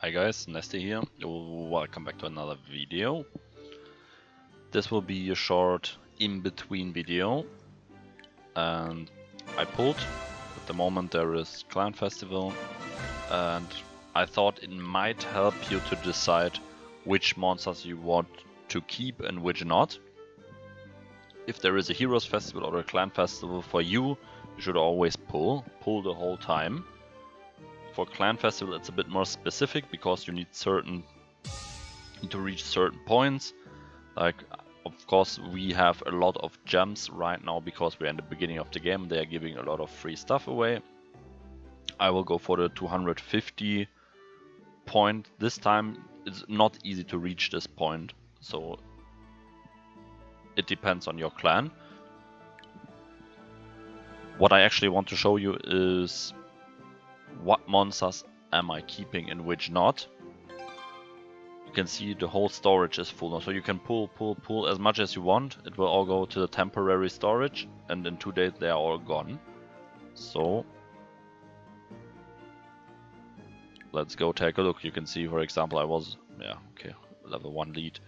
Hi guys, Nesty here. Welcome back to another video. This will be a short in-between video, and I pulled. At the moment there is Clan Festival, and I thought it might help you to decide which monsters you want to keep and which not. If there is a Heroes Festival or a Clan Festival for you, you should always pull the whole time. For Clan Festival it's a bit more specific because you need to reach certain points. Like, of course we have a lot of gems right now because we're in the beginning of the game. They are giving a lot of free stuff away. I will go for the 250 point this time. It's not easy to reach this point, so it depends on your clan. What I actually want to show you is what monsters am I keeping and which not. You can see the whole storage is full now, so you can pull as much as you want. It will all go to the temporary storage, and in 2 days they are all gone. So let's go take a look. You can see, for example, I was, level 1 lead,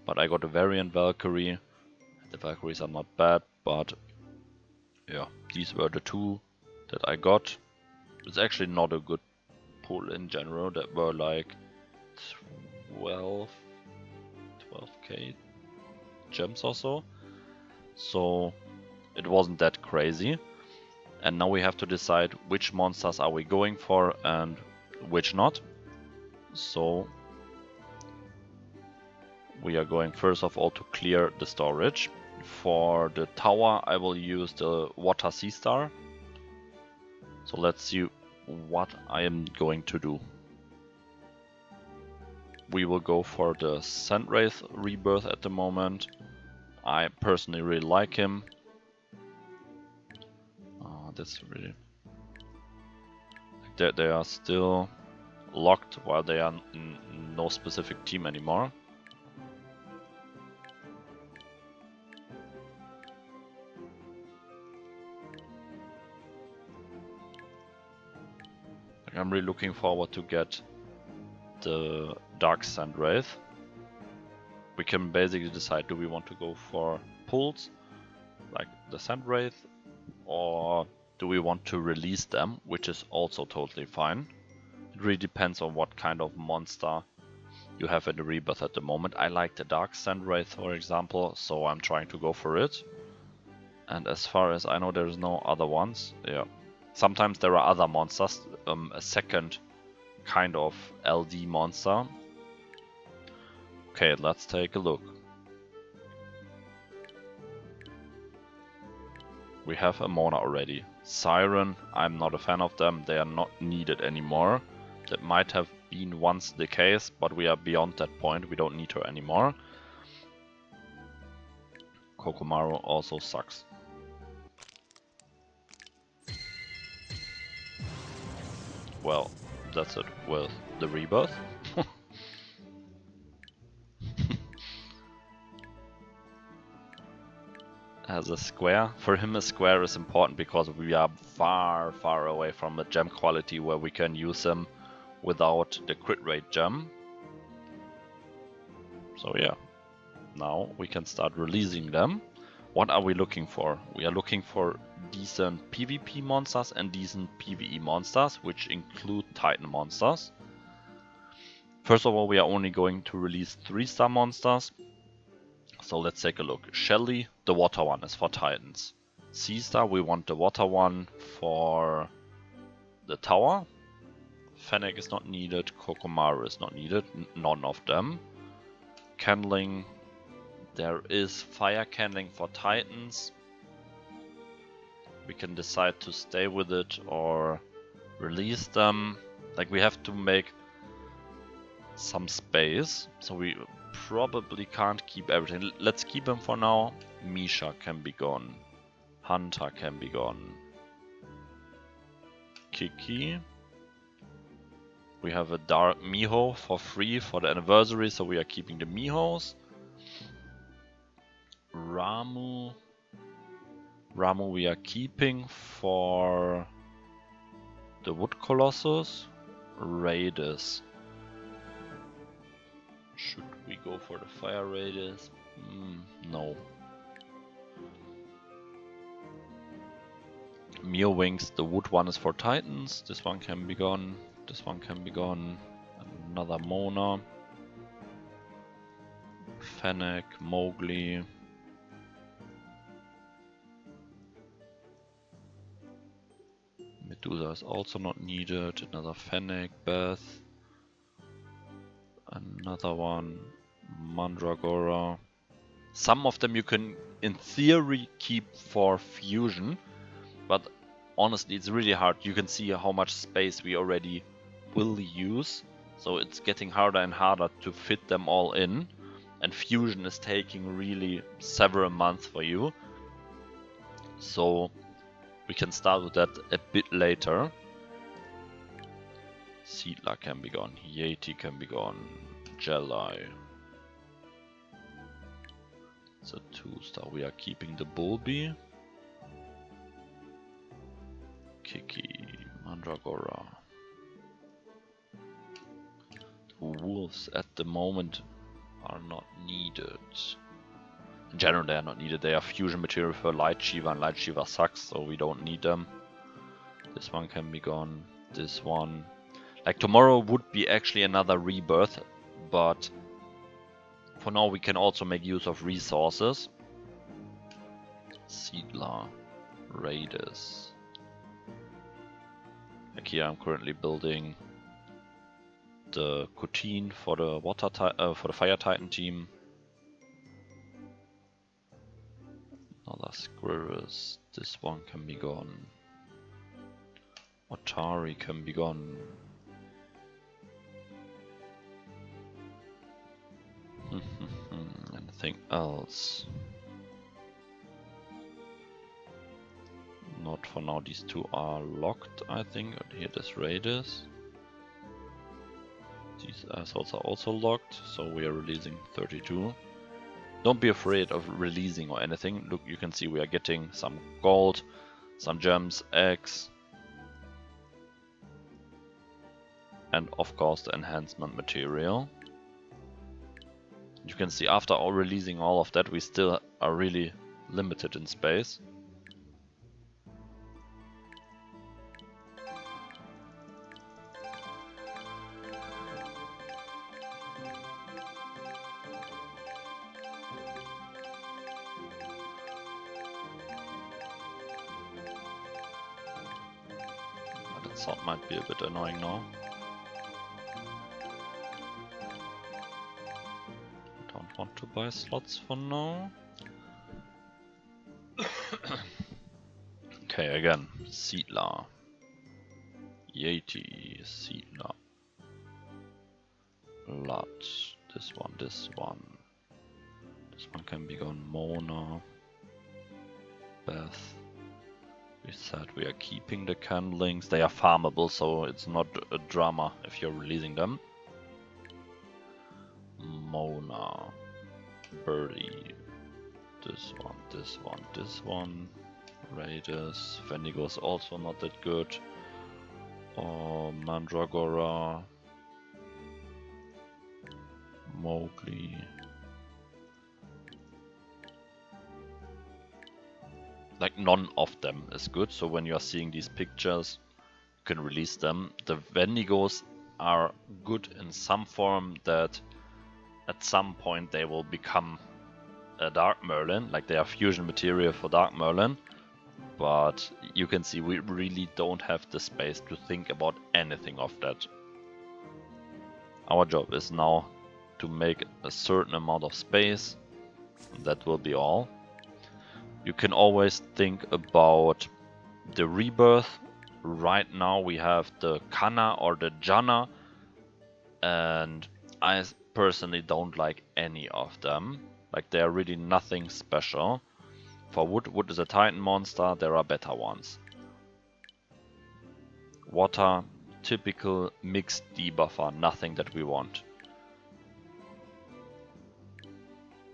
but I got a variant Valkyrie. The Valkyries are not bad, but yeah, these were the two that I got. It's actually not a good pull in general. That were like 12k gems or so. So it wasn't that crazy. And now we have to decide which monsters are we going for and which not. So we are going first of all to clear the storage. For the tower I will use the Water Sea Star. So let's see what I am going to do. We will go for the Sandwraith Rebirth at the moment. I personally really like him. That's really... They are still locked while they are in no specific team anymore. I'm really looking forward to get the Dark Sandwraith. We can basically decide, do we want to go for pulls like the Sandwraith, or do we want to release them, which is also totally fine. It really depends on what kind of monster you have in the Rebirth at the moment. I like the Dark Sandwraith, for example, so I'm trying to go for it. And as far as I know, there's no other ones. Yeah, sometimes there are other monsters, a second kind of LD monster. Okay, let's take a look. We have a Mona already. Siren, I'm not a fan of them. They are not needed anymore. That might have been once the case, but we are beyond that point. We don't need her anymore. Kokomaru also sucks. Well, that's it with the Rebirth. As a square. For him a square is important because we are far away from the gem quality where we can use him without the crit rate gem. So yeah, now we can start releasing them. What are we looking for? We are looking for decent PvP monsters and decent PvE monsters, which include Titan monsters. First of all, we are only going to release 3-star monsters. So let's take a look. Shelly, the water one, is for Titans. Sea Star, we want the water one for the tower. Fennec is not needed, Kokomaru is not needed, none of them. Candling, there is fire candling for Titans. We can decide to stay with it or release them. Like, we have to make some space, so we probably can't keep everything. Let's keep them for now. Misha can be gone. Hunter can be gone. Kiki. We have a Dark Miho for free for the anniversary, so we are keeping the Mihos. Ramu we are keeping for the Wood Colossus. Raiders. Should we go for the fire raiders? No. Mere wings, the wood one is for titans. This one can be gone. This one can be gone. Another Mona. Fennec, Mowgli. Medusa is also not needed. Another Fennec, Beth. Another one, Mandragora. Some of them you can, in theory, keep for fusion, but honestly, it's really hard. You can see how much space we already will use, so it's getting harder and harder to fit them all in, and fusion is taking really several months for you. So we can start with that a bit later. Seedler can be gone, Yeti can be gone, Jedi. It's a 2-star. We are keeping the Bulby. Kiki, Mandragora. The wolves at the moment are not needed. In general, they are not needed. They are fusion material for Light Shiva, and Light Shiva sucks, so we don't need them. This one can be gone. This one. Like, tomorrow would be actually another rebirth, but for now we can also make use of resources. Seedler, Raiders. Like here I'm currently building the Kutin for the Fire Titan team. Another Squirrels. This one can be gone. Otari can be gone. Anything else? Not for now. These two are locked, I think. Here this Raiders. These assholes are also locked, so we are releasing 32. Don't be afraid of releasing or anything. Look, you can see we are getting some gold, some gems, eggs, and of course the enhancement material. You can see after releasing all of that, we still are really limited in space. That sound might be a bit annoying now. Want to buy slots for now. Okay, again, Seedler, Yeti, Seedler, Lot, this one, this one can be gone, Mona, Beth. We said we are keeping the candlings. They are farmable, so it's not a drama if you're releasing them. Mona, Birdie, this one, this one, this one. Raiders, Wendigo's also not that good. Mandragora, Mowgli. Like none of them is good, so when you are seeing these pictures, you can release them. The Wendigos are good in some form that at some point they will become a Dark Merlin, like they are fusion material for Dark Merlin. But you can see we really don't have the space to think about anything of that. Our job is now to make a certain amount of space, and that will be all. You can always think about the rebirth. Right now we have the Kana or the Jana, and I personally don't like any of them. Like, they are really nothing special. For wood is a Titan monster, there are better ones. Water, typical mixed debuffer, nothing that we want.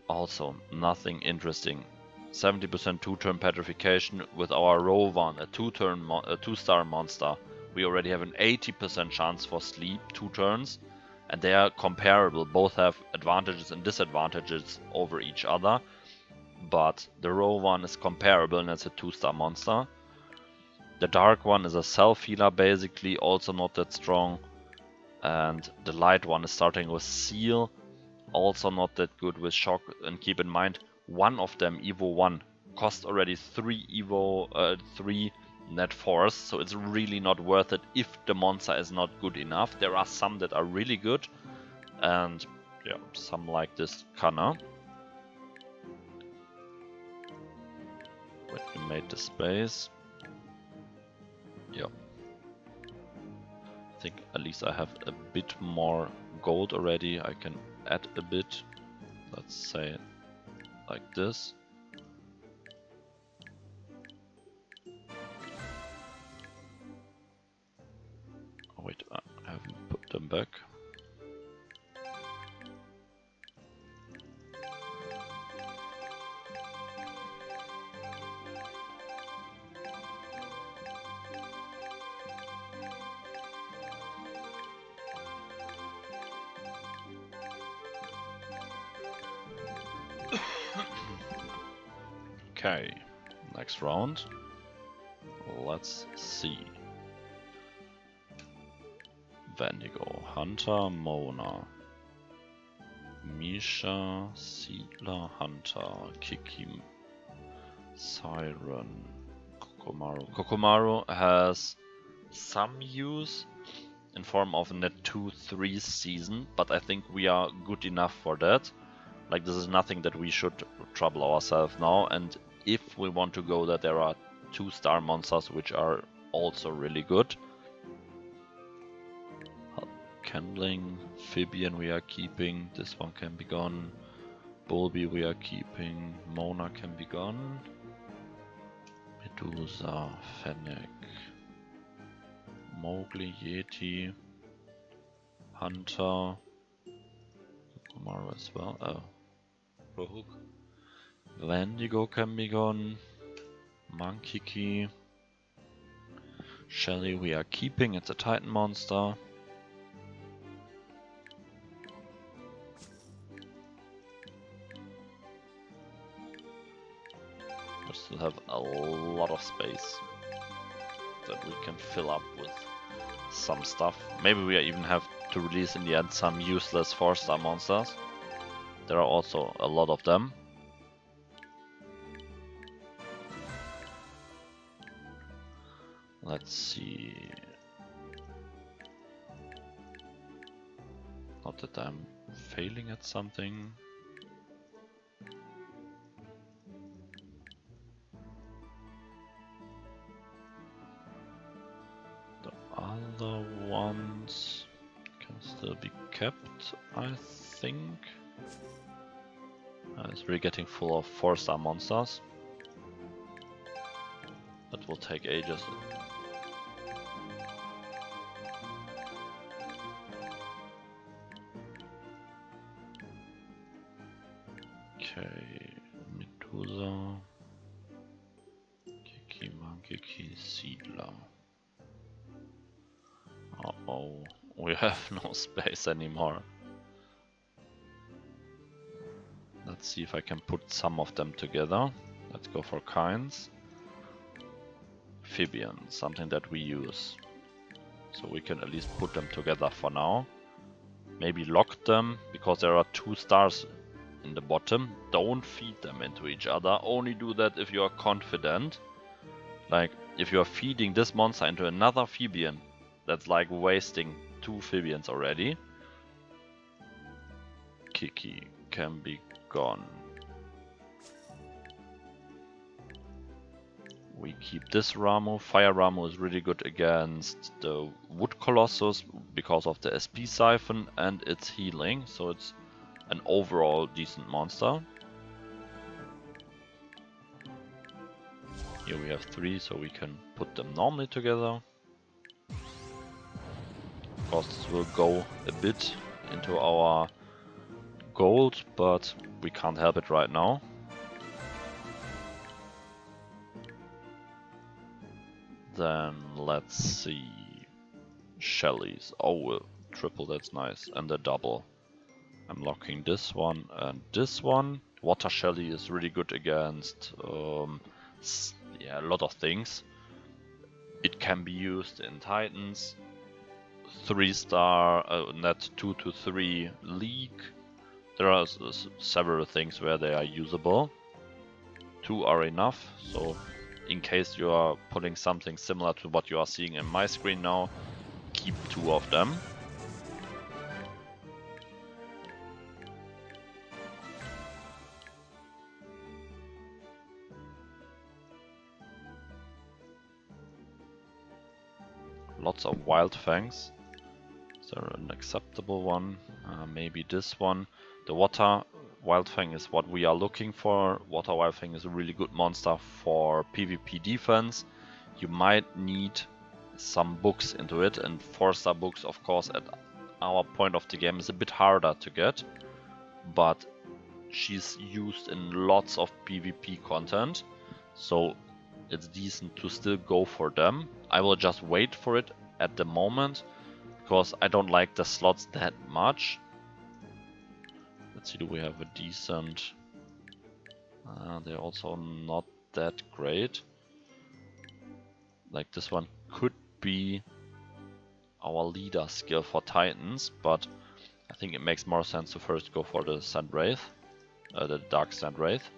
Also, nothing interesting. 70% 2-turn petrification with our Rovan, a 2-star monster. We already have an 80% chance for sleep, 2 turns, and they are comparable. Both have advantages and disadvantages over each other, but the raw one is comparable and it's a 2-star monster. The dark one is a self-healer basically, also not that strong, and the light one is starting with seal, also not that good with shock. And keep in mind, one of them, Evo 1, cost already 3 net force, so it's really not worth it if the monster is not good enough. There are some that are really good, and yeah, some like this Kanna. When we made the space, yeah. I think at least I have a bit more gold already. I can add a bit, let's say like this. Oh wait, I haven't put them back. Okay, next round. Let's see. Vendigo, Hunter, Mona, Misha, Siedler, Hunter, Kiki, Siren, Kokomaru. Kokomaru has some use in form of net 2-3 season, but I think we are good enough for that. Like, this is nothing that we should trouble ourselves now, and if we want to go that, there are 2-star monsters which are also really good. Candling, Phibian we are keeping, this one can be gone. Bulby we are keeping, Mona can be gone. Medusa, Fennec, Mowgli, Yeti, Hunter, Kokomaru as well. Oh, Rohuk. Vendigo can be gone. Monkey Key. Shelly we are keeping, it's a Titan monster. We still have a lot of space that we can fill up with some stuff. Maybe we even have to release in the end some useless 4-star monsters. There are also a lot of them. Let's see. Not that I'm failing at something. The other ones can still be kept, I think. It's really getting full of 4-star monsters. That will take ages. Okay, Medusa, Kiki, Monkey, Siedler. Uh-oh, we have no space anymore. Let's see if I can put some of them together. Let's go for kinds. Phibian, something that we use. So we can at least put them together for now. Maybe lock them, because there are 2 stars in the bottom. Don't feed them into each other. Only do that if you are confident. Like, if you are feeding this monster into another Phibian, that's like wasting 2 Phibians already. Kiki can be gone. We keep this Ramu. Fire Ramu is really good against the Wood Colossus because of the SP Siphon and its healing, so it's an overall decent monster. Here we have 3, so we can put them normally together. Of course, this will go a bit into our gold, but we can't help it right now. Then let's see. Shelly's. Oh, triple, that's nice. And the double. I'm locking this one and this one. Water Shelly is really good against yeah, a lot of things. It can be used in Titans. 3-star, net 2 to 3 league. There are several things where they are usable. 2 are enough, so in case you are putting something similar to what you are seeing in my screen now, keep 2 of them. Lots of Wild Fangs. Is there an acceptable one? Maybe this one. The Water Wild Fang is what we are looking for. Water Wild Fang is a really good monster for PvP defense. You might need some books into it, and 4-star books, of course, at our point of the game is a bit harder to get, but she's used in lots of PvP content, so it's decent to still go for them. I will just wait for it at the moment, because I don't like the slots that much. Let's see, do we have a decent... they're also not that great. Like this one could be our leader skill for Titans, but I think it makes more sense to first go for the Sand Wraith, the Dark Sand Wraith.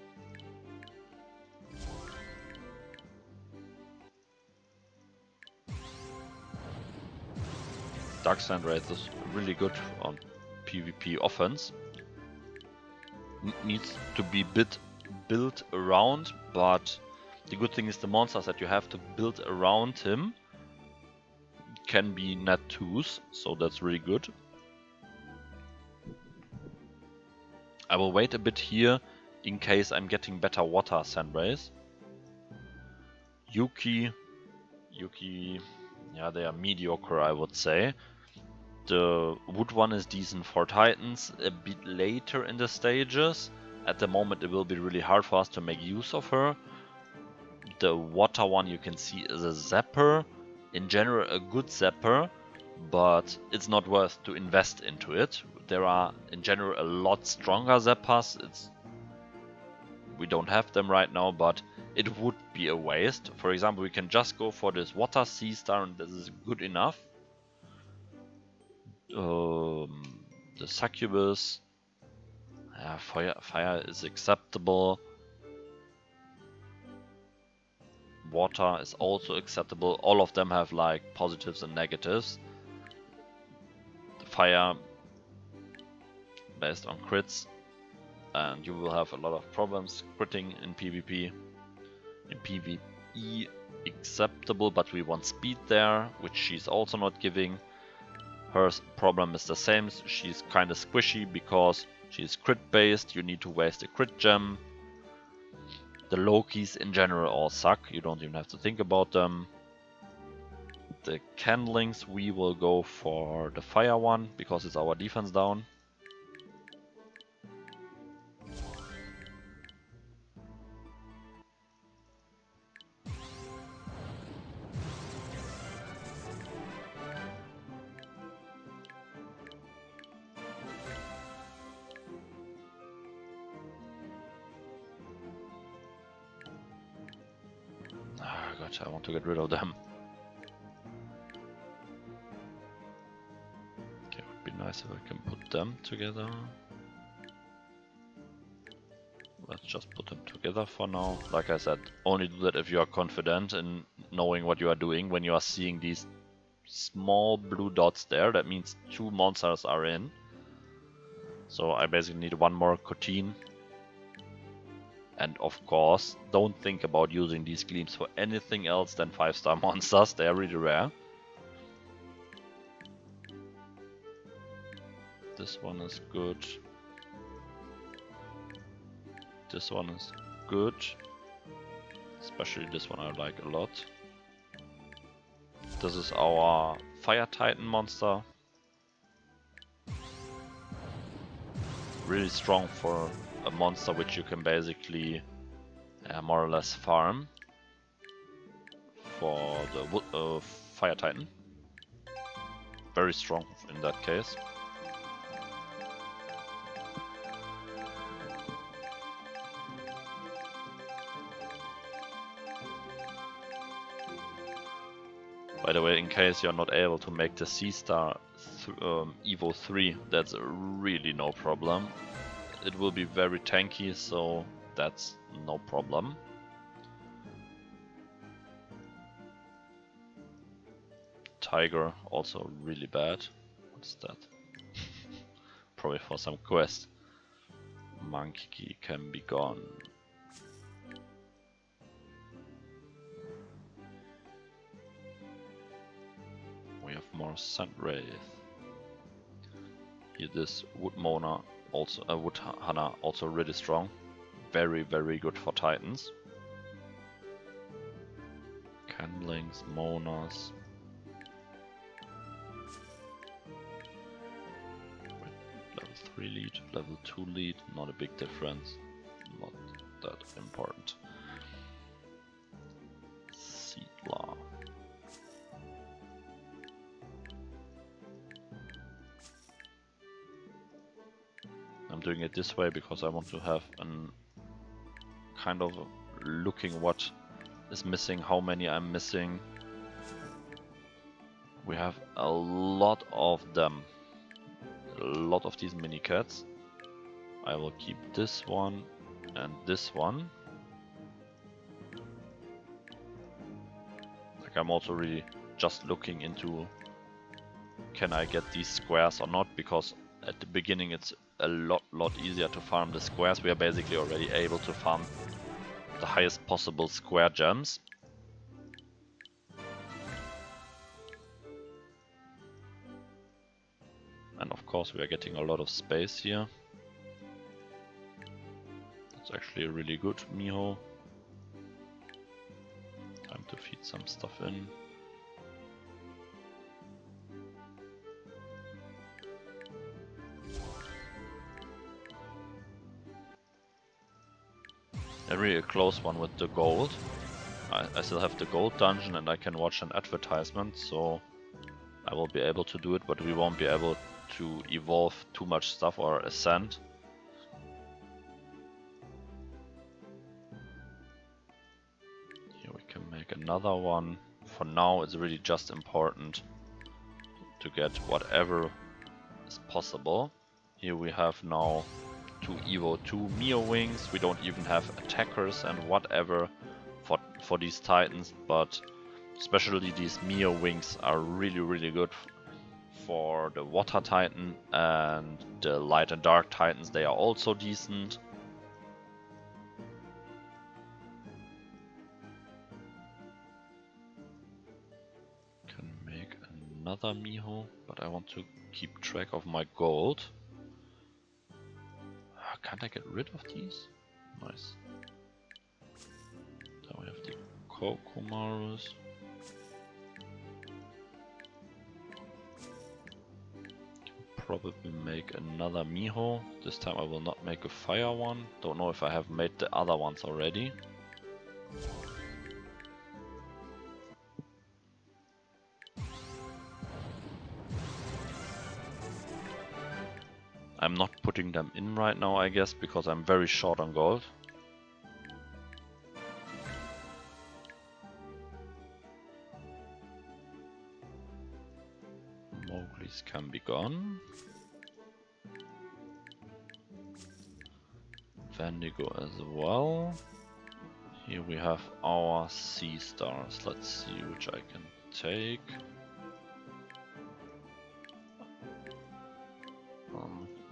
Dark Sand Wraith is really good on PvP offense. Needs to be built around, but the good thing is the monsters that you have to build around him can be net 2s, so that's really good. I will wait a bit here in case I'm getting better Water Sand Wraiths. Yuki, yeah, they are mediocre, I would say. The wood one is decent for Titans a bit later in the stages. At the moment it will be really hard for us to make use of her. The water one you can see is a zapper. In general a good zapper, but it's not worth to invest into it. There are in general a lot stronger zappers. We don't have them right now, but it would be a waste. For example, we can just go for this Water Sea Star and this is good enough. The Succubus, fire is acceptable. Water is also acceptable. All of them have like positives and negatives. The fire based on crits, and you will have a lot of problems critting in PvP. In PvE acceptable, but we want speed there, which she's also not giving. Her problem is the same, she's kinda squishy because she's crit based, you need to waste a crit gem. The Lokis in general all suck, you don't even have to think about them. The Candlings, we will go for the fire one, because it's our defense down. I want to get rid of them. Okay, it would be nice if I can put them together. Let's just put them together for now. Like I said, only do that if you are confident in knowing what you are doing. When you are seeing these small blue dots there, that means 2 monsters are in. So I basically need 1 more Cotine. And of course, don't think about using these gleams for anything else than 5-star monsters, they are really rare. This one is good. This one is good. Especially this one I like a lot. This is our Fire Titan monster. Really strong for a monster which you can basically more or less farm for the Fire Titan. very strong in that case. By the way, in case you're not able to make the C-Star Evo 3, that's really no problem. It will be very tanky, so that's no problem. Tiger, also really bad. What's that? Probably for some quest. Monkey can be gone. We have more Sand Wraith. Here this Wood Mona, also Wood Hana, also really strong. Very good for Titans. Candlings, Monas. Level 3 lead, level 2 lead, not a big difference. Not that important. Seedlar. I'm doing it this way because I want to have an kind of looking what is missing, how many I'm missing. We have a lot of them. A lot of these mini cats. I will keep this one and this one. Like, I'm also really just looking into, can I get these squares or not, because at the beginning it's a lot easier to farm the squares. We are basically already able to farm the highest possible square gems. And of course we are getting a lot of space here. That's actually really good, Miho. Time to feed some stuff in. A really close one with the gold. I still have the gold dungeon and I can watch an advertisement, so I will be able to do it, but we won't be able to evolve too much stuff or ascend. Here we can make another one. For now it's really just important to get whatever is possible. Here we have now 2 Evo 2 Mio wings. We don't even have attackers and whatever for these titans, but especially these Mio wings are really good for the water titan, and the light and dark titans, they are also decent. Can make another Miho, but I want to keep track of my gold. Can't I get rid of these? Nice. Then we have the Kokomarus. Probably make another Miho. This time I will not make a fire one. Don't know if I have made the other ones already. I'm not putting them in right now, I guess, because I'm very short on gold. Mowgli's can be gone. Vendigo as well. Here we have our sea stars. Let's see which I can take.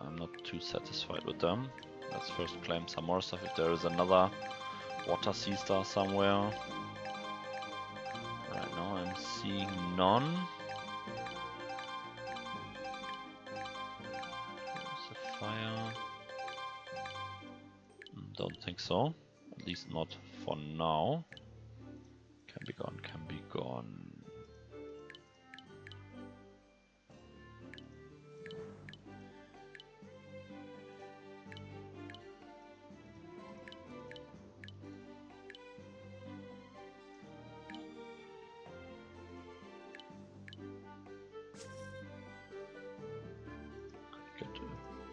I'm not too satisfied with them. Let's first claim some more stuff if there is another water sea star somewhere. Right now I'm seeing none. There's a fire. Don't think so. At least not for now. Can be gone, can be gone.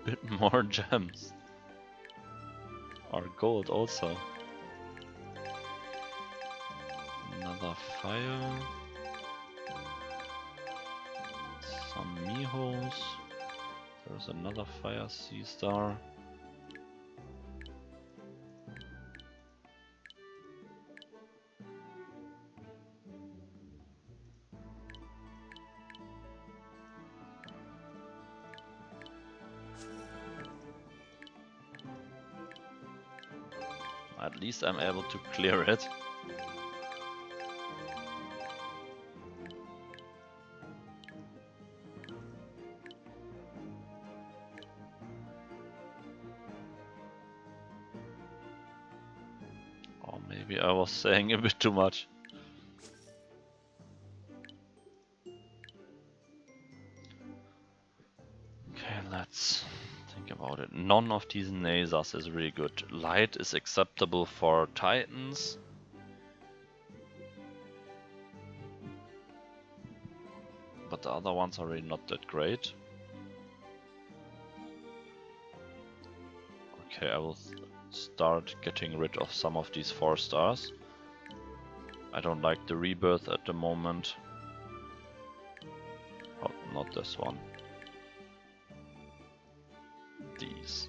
bit more gems. Or gold also. Another fire. Some Mihos. There's another fire sea star. At least I'm able to clear it. Or maybe I was saying a bit too much. Okay, let's think about it. None of these Nasas is really good. Light is acceptable for Titans. But the other ones are really not that great. Okay, I will start getting rid of some of these 4 stars. I don't like the rebirth at the moment. Oh, not this one. These.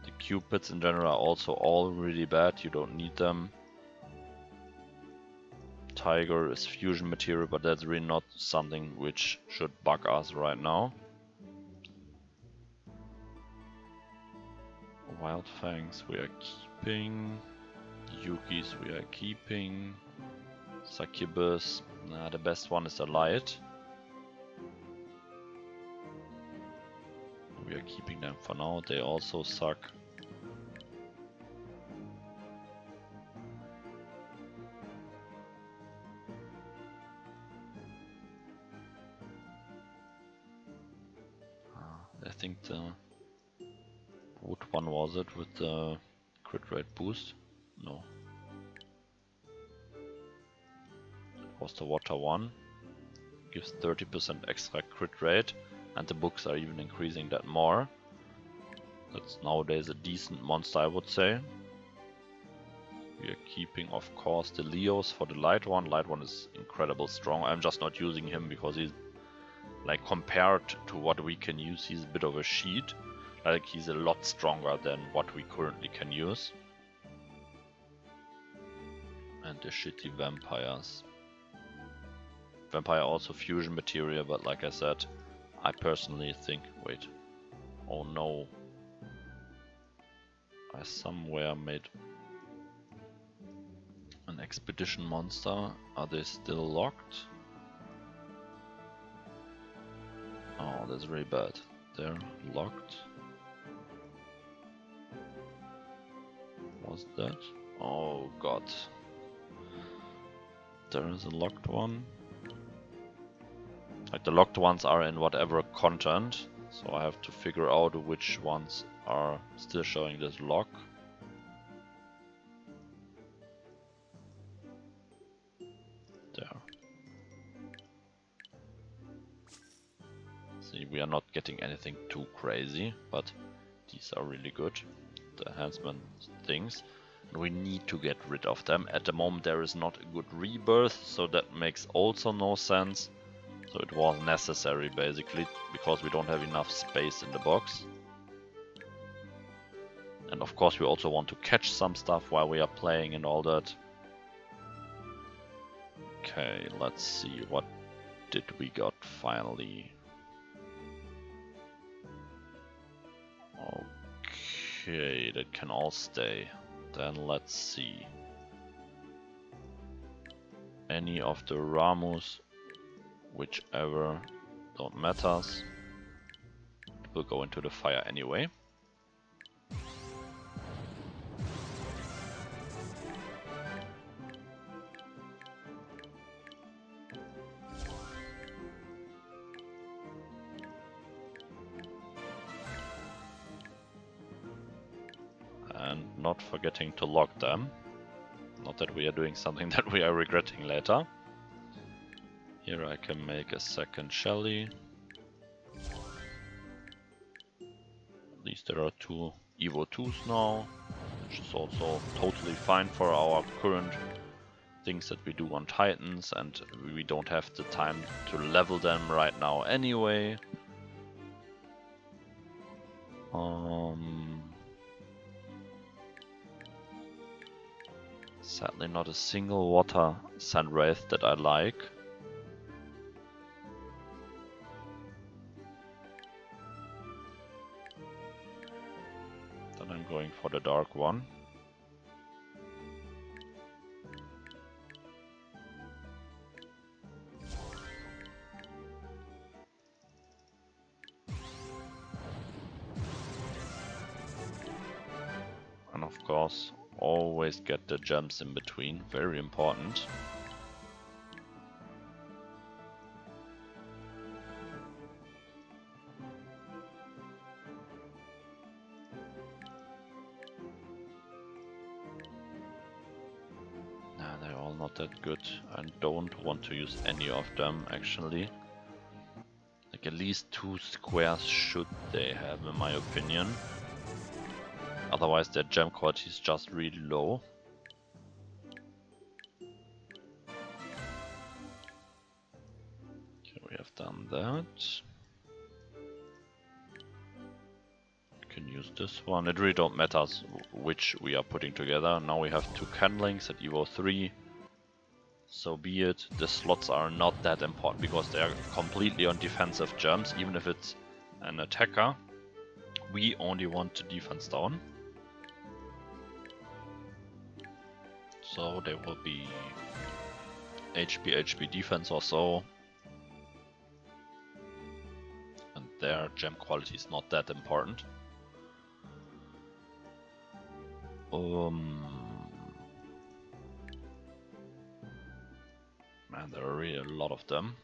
The cupids in general are also all really bad, you don't need them. Tiger is fusion material, but that's really not something which should bug us right now. Wild Fangs we are keeping. Yukis we are keeping. Succubus, nah, the best one is the light. We are keeping them for now, they also suck. I think the wood one was it with the crit rate boost? No. It was the water one. Gives 30% extra crit rate, and the books are even increasing that more. That's nowadays a decent monster, I would say. We are keeping, of course, the Leos for the light one. Light one is incredibly strong. I'm just not using him because he's, like, compared to what we can use, he's a bit of a cheat. Like, he's a lot stronger than what we currently can use. And the shitty vampires. Vampire also fusion material, but like I said, I personally think... Wait. Oh no. I somewhere made an expedition monster. Are they still locked? Oh, that's really bad. They're locked. Was that? Oh god. There is a locked one. Like, the locked ones are in whatever content, so I have to figure out which ones are still showing this lock. There. See, we are not getting anything too crazy, but these are really good. The enhancement things. And we need to get rid of them. At the moment there is not a good rebirth, so that makes also no sense. So it was necessary basically, because we don't have enough space in the box. And of course we also want to catch some stuff while we are playing and all that. Okay, let's see, what did we got finally? Okay, that can all stay. Then let's see. Any of the Ramus, whichever, don't matters. It will go into the fire anyway. And not forgetting to lock them. Not that we are doing something that we are regretting later. Here I can make a second Shelly. least there are 2 Evo 2s now, which is also totally fine for our current things that we do on Titans, and we don't have the time to level them right now anyway. Sadly not a single water Sand Wraith that I like. Then I'm going for the dark one. And of course, always get the gems in between, very important. Nah, they're all not that good. I don't want to use any of them actually. Like at least 2 squares should they have in my opinion. Otherwise their gem quality is just really low. Okay, we have done that. Can use this one. It really don't matter which we are putting together. Now we have 2 Canlings at Evo 3. So be it. The slots are not that important because they are completely on defensive gems. Even if it's an attacker, we only want the defense down. So they will be HP defense or so. And their gem quality is not that important. Man, there are really a lot of them.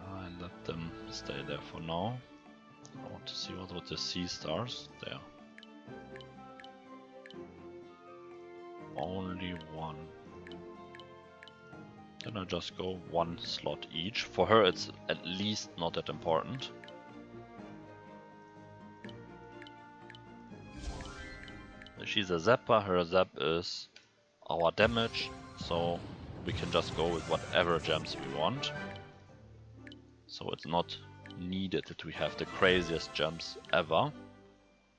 I let them stay there for now. I want to see what with the sea stars there. Only one. Then I just go 1 slot each. For her it's at least not that important. She's a zapper, her zap is our damage, so we can just go with whatever gems we want. So it's not needed that we have the craziest gems ever.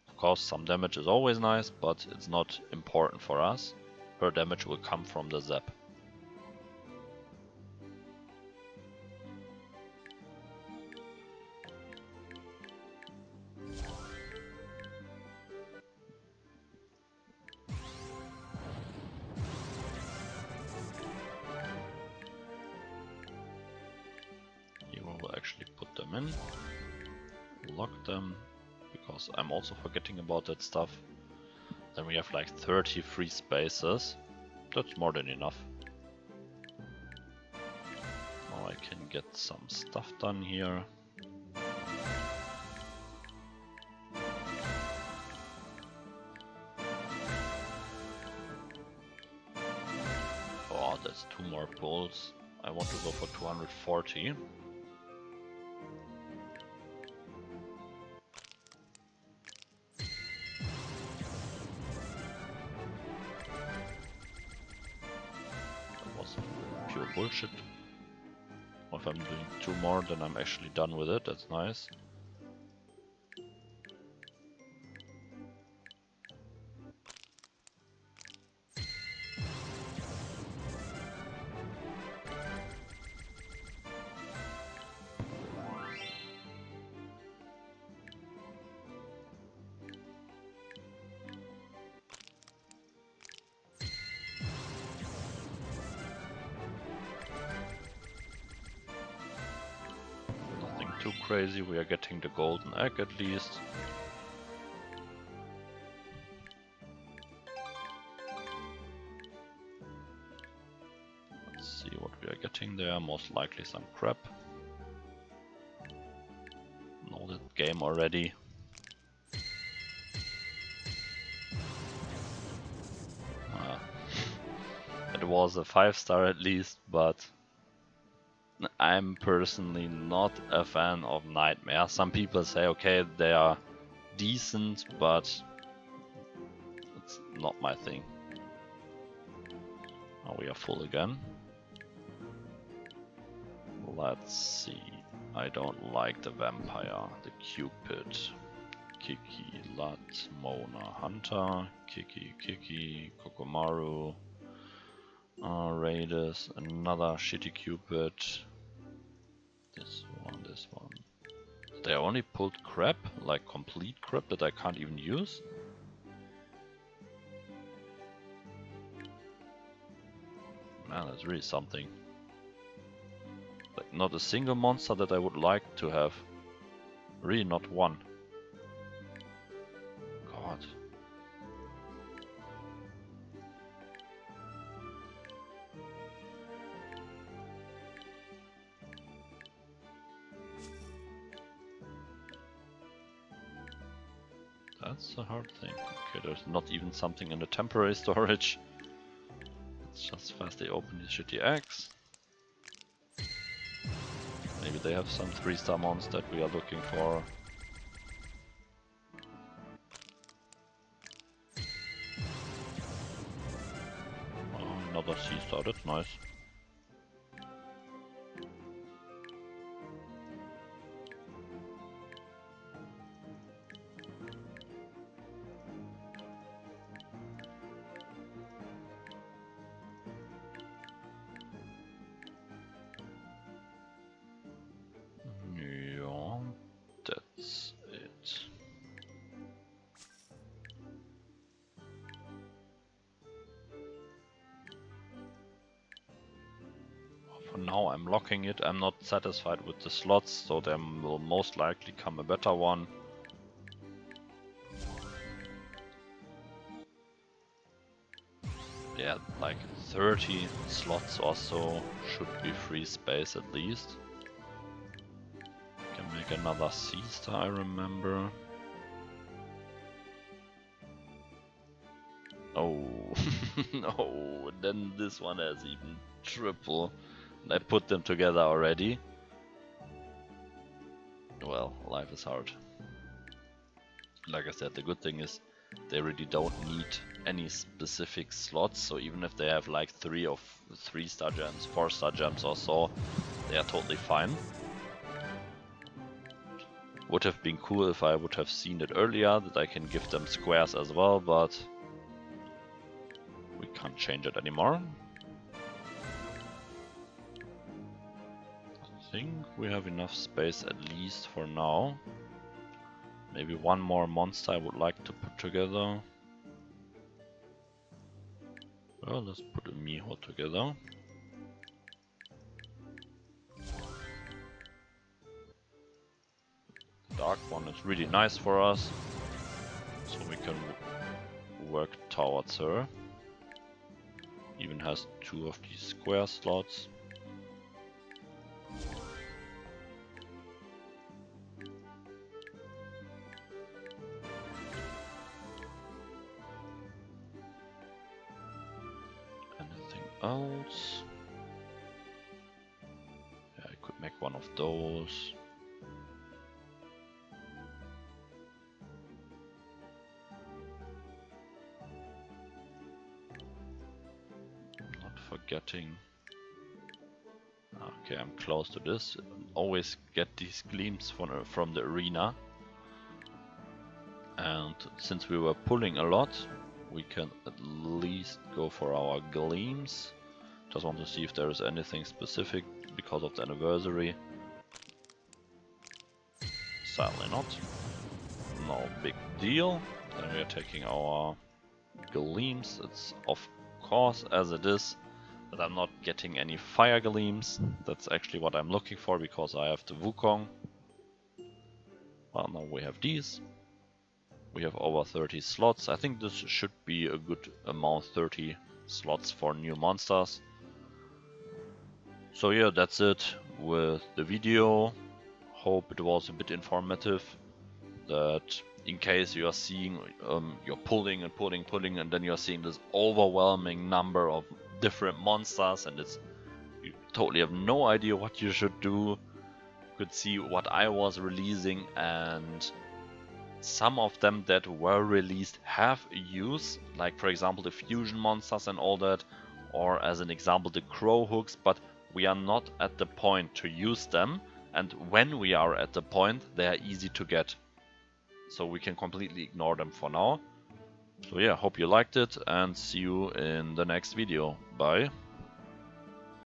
Of course some damage is always nice, but it's not important for us. Her damage will come from the zap. Actually put them in, lock them, because I'm also forgetting about that stuff. Then we have like 30 free spaces. That's more than enough. Now I can get some stuff done here. Oh, that's 2 more pulls. I want to go for 240. Pure bullshit. If I'm doing 2 more, then I'm actually done with it. That's nice. Too crazy, we are getting the golden egg at least. Let's see what we are getting there, most likely some crap. Know that game already. It was a 5-star at least, but I'm personally not a fan of Nightmare. Some people say, okay, they are decent, but it's not my thing. Now we are full again. Let's see. I don't like the vampire, the Cupid. Kiki, Lat, Mona, Hunter, Kiki, Kokomaru, Raiders, another shitty Cupid. This one. They only pulled crap, like complete crap that I can't even use. Man, that's really something. Like, not a single monster that I would like to have. Really not one. God. That's a hard thing. Okay, there's not even something in the temporary storage. Let's just fastly open these shitty eggs. Maybe they have some 3-star mons that we are looking for. Oh, another C-star, that's nice. Yeah, that's it. For now I'm locking it. I'm not satisfied with the slots, so there will most likely come a better one. Yeah, like 30 slots or so should be free space at least. Can make another C-star, I remember. Oh, no, then this one has even triple. And I put them together already. Well, life is hard. Like I said, the good thing is they really don't need any specific slots, so even if they have like 3-star gems, 4-star gems or so, they are totally fine. Would have been cool if I would have seen it earlier, that I can give them squares as well, but we can't change it anymore. I think we have enough space at least for now. Maybe one more monster I would like to put together. Well, let's put a Miho together. The dark one is really nice for us, so we can work towards her. Even has 2 of these square slots. Anything else? Yeah, I could make one of those. Not forgetting. Okay, I'm close to this. Always get these gleams from the arena. And since we were pulling a lot, we can at least go for our gleams. Just want to see if there is anything specific because of the anniversary. Sadly not. No big deal. Then we are taking our gleams. It's of course as it is that I'm not getting any fire gleams. That's actually what I'm looking for because I have the Wukong. Well, now we have these. We have over 30 slots. I think this should be a good amount, 30 slots for new monsters. So yeah, that's it with the video. Hope it was a bit informative, that in case you are seeing, you're pulling and then you're seeing this overwhelming number of different monsters, and you totally have no idea what you should do. You could see what I was releasing, and some of them that were released have use, like for example the fusion monsters and all that, or as an example the crow hooks, but we are not at the point to use them, and when we are at the point they are easy to get. So we can completely ignore them for now. So yeah, hope you liked it and see you in the next video. Bye.